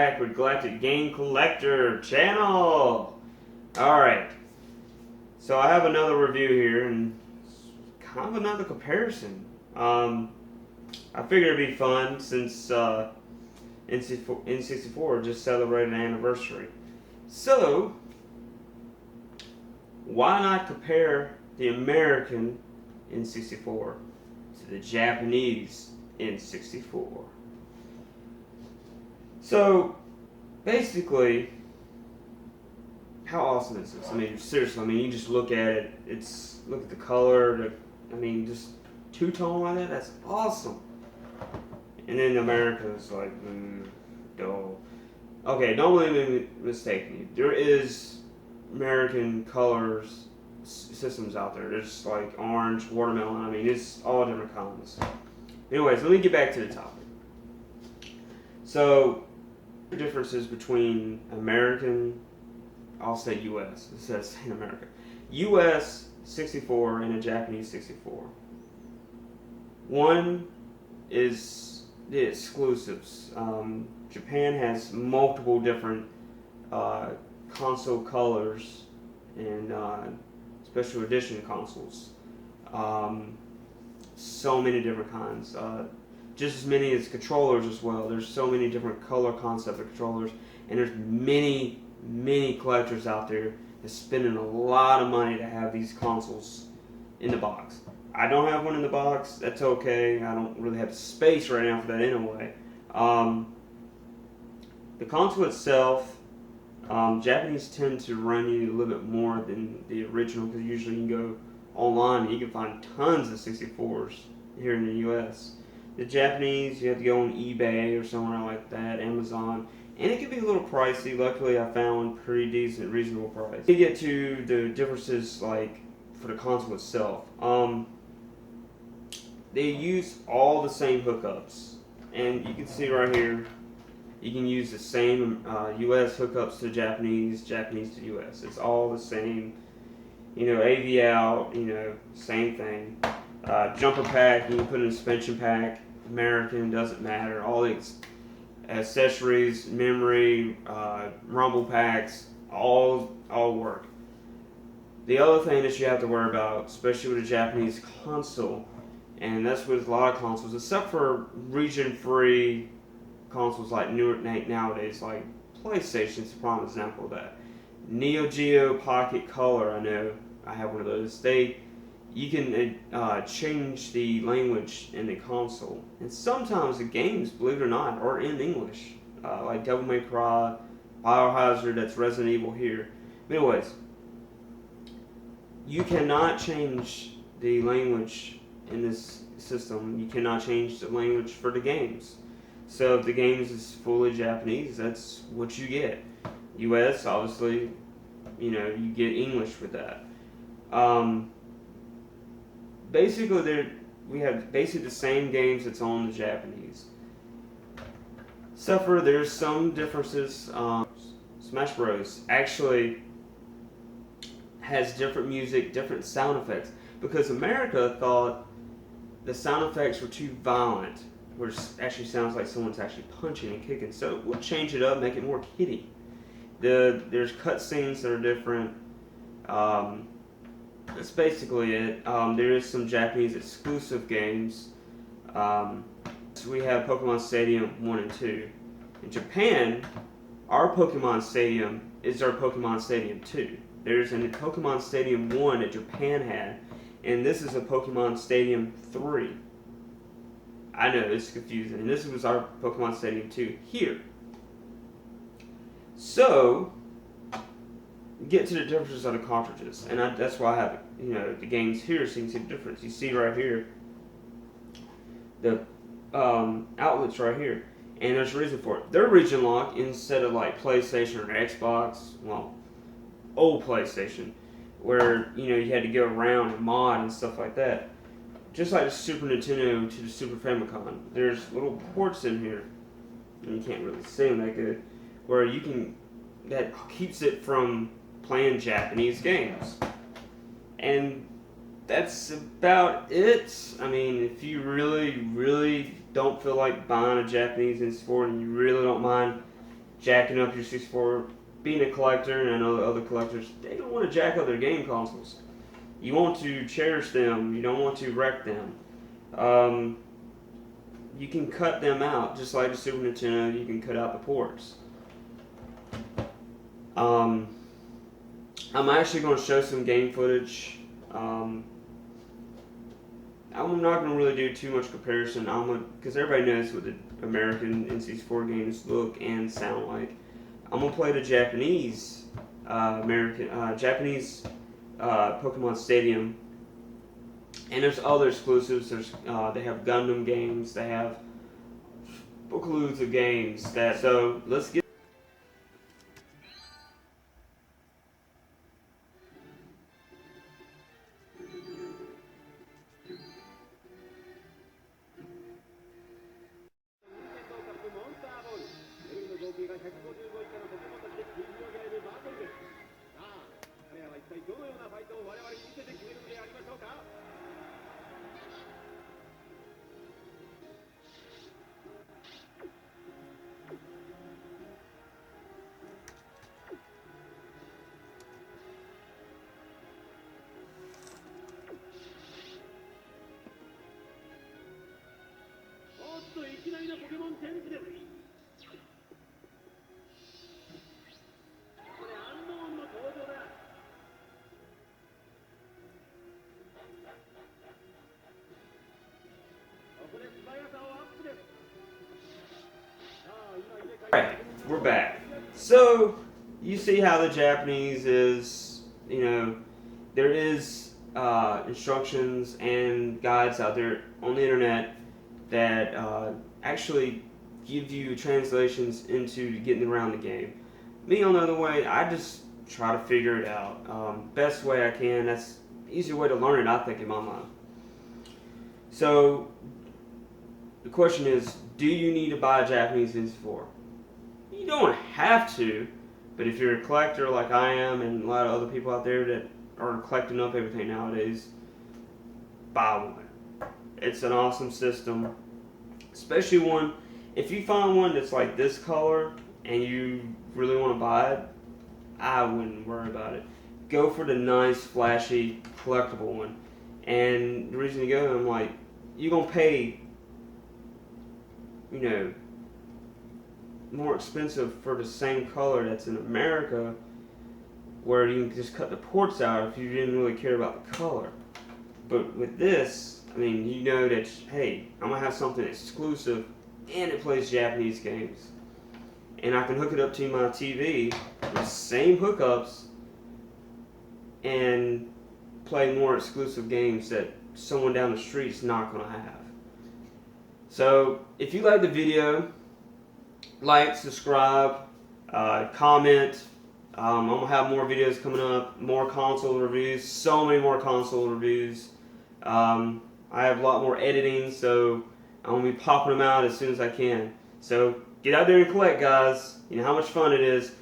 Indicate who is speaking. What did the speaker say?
Speaker 1: back with Galactic Game Collector channel. Alright, so I have another review here and kind of another comparison. I figured it'd be fun since N64 just celebrated an anniversary. So, why not compare the American N64 to the Japanese N64? So, basically, how awesome is this? I mean, seriously, I mean, you just look at it, look at the color, just two-tone like that, that's awesome. And then America is like, dull. Okay, don't really mistake me. There is American colors systems out there. There's like orange, watermelon, I mean, it's all different kinds. Anyways, let me get back to the topic. So, the differences between American, I'll say US, instead of saying America. US 64 and a Japanese 64. One is the exclusives. Japan has multiple different console colors and special edition consoles. So many different kinds. Just as many as controllers as well. There's so many different color concept of controllers, and there's many collectors out there that's spending a lot of money to have these consoles in the box. I don't have one in the box. That's okay. I don't really have the space right now for that anyway. The console itself, Japanese tend to run you a little bit more than the original because usually you can go online and you can find tons of 64s here in the US. The Japanese, you have to go on eBay or somewhere like that, Amazon, and it can be a little pricey. Luckily, I found pretty decent, reasonable price. To get to the differences, like for the console itself, they use all the same hookups, and you can see right here, you can use the same US hookups to Japanese, Japanese to US. It's all the same. You know, AV out, you know, same thing. Jumper pack, you can put in a suspension pack. American, doesn't matter. All the accessories, memory, rumble packs, all work. The other thing that you have to worry about, especially with a Japanese console, and that's with a lot of consoles, except for region-free consoles like nowadays, like PlayStation's a prime example of that. Neo Geo Pocket Color, I know, I have one of those. You can change the language in the console, and sometimes the games, believe it or not, are in English, like Devil May Cry, Biohazard, that's Resident Evil here. But anyways, you cannot change the language in this system. You cannot change the language for the games. So if the games is fully Japanese, that's what you get. US, obviously, you know, you get English with that. Basically, we have basically the same games that's on the Japanese. Except for there's some differences. Smash Bros. Actually has different music, different sound effects, because America thought the sound effects were too violent, which actually sounds like someone's actually punching and kicking. So we'll change it up, make it more kiddie. There's cutscenes that are different. That's basically it. There is some Japanese exclusive games. So we have Pokemon Stadium 1 and 2. In Japan, our Pokemon Stadium is our Pokemon Stadium 2. There's a Pokemon Stadium 1 that Japan had, and this is a Pokemon Stadium 3. I know, it's confusing. And this was our Pokemon Stadium 2 here. So, get to the differences of the cartridges, and that's why I have, you know, the games here, so you can see the difference. You see right here, the outlets right here, and there's a reason for it. They're region locked instead of like PlayStation or Xbox, well, old PlayStation, where, you know, you had to go around and mod and stuff like that. Just like the Super Nintendo to the Super Famicom, there's little ports in here, and you can't really see them that good, where you can, that keeps it from playing Japanese games. And that's about it. I mean, if you really don't feel like buying a Japanese N64 and you really don't mind jacking up your 64. Being a collector, and I know other collectors, they don't want to jack up their game consoles. You want to cherish them. You don't want to wreck them. You can cut them out, just like the Super Nintendo. You can cut out the ports. I'm actually going to show some game footage. I'm not going to really do too much comparison. Because everybody knows what the American N64 games look and sound like. I'm gonna play the Japanese Japanese Pokemon Stadium, and there's other exclusives. They have Gundam games. They have bookloads of games. So let's get. Alright, we're back. So, you see how the Japanese is, there is instructions and guides out there on the internet that actually give you translations into getting around the game. Me, on the other way, I just try to figure it out. Best way I can. That's the easier way to learn it, I think, in my mind. So, the question is, do you need to buy a Japanese N64? You don't have to, but if you're a collector like I am and a lot of other people out there that are collecting up everything nowadays, buy one. It's an awesome system, especially one, if you find one that's like this color and you really want to buy it, I wouldn't worry about it. Go for the nice, flashy, collectible one. And the reason you go, I'm like, you're going to pay, more expensive for the same color that's in America, where you can just cut the ports out if you didn't really care about the color. But with this, you know that, hey, I'm going to have something exclusive and it plays Japanese games. And I can hook it up to my TV with the same hookups and play more exclusive games that someone down the street's not going to have. So, if you like the video, like, subscribe, comment. I'm going to have more videos coming up, more console reviews, so many more console reviews. I have a lot more editing, so I'm going to be popping them out as soon as I can. So get out there and collect, guys. You know how much fun it is.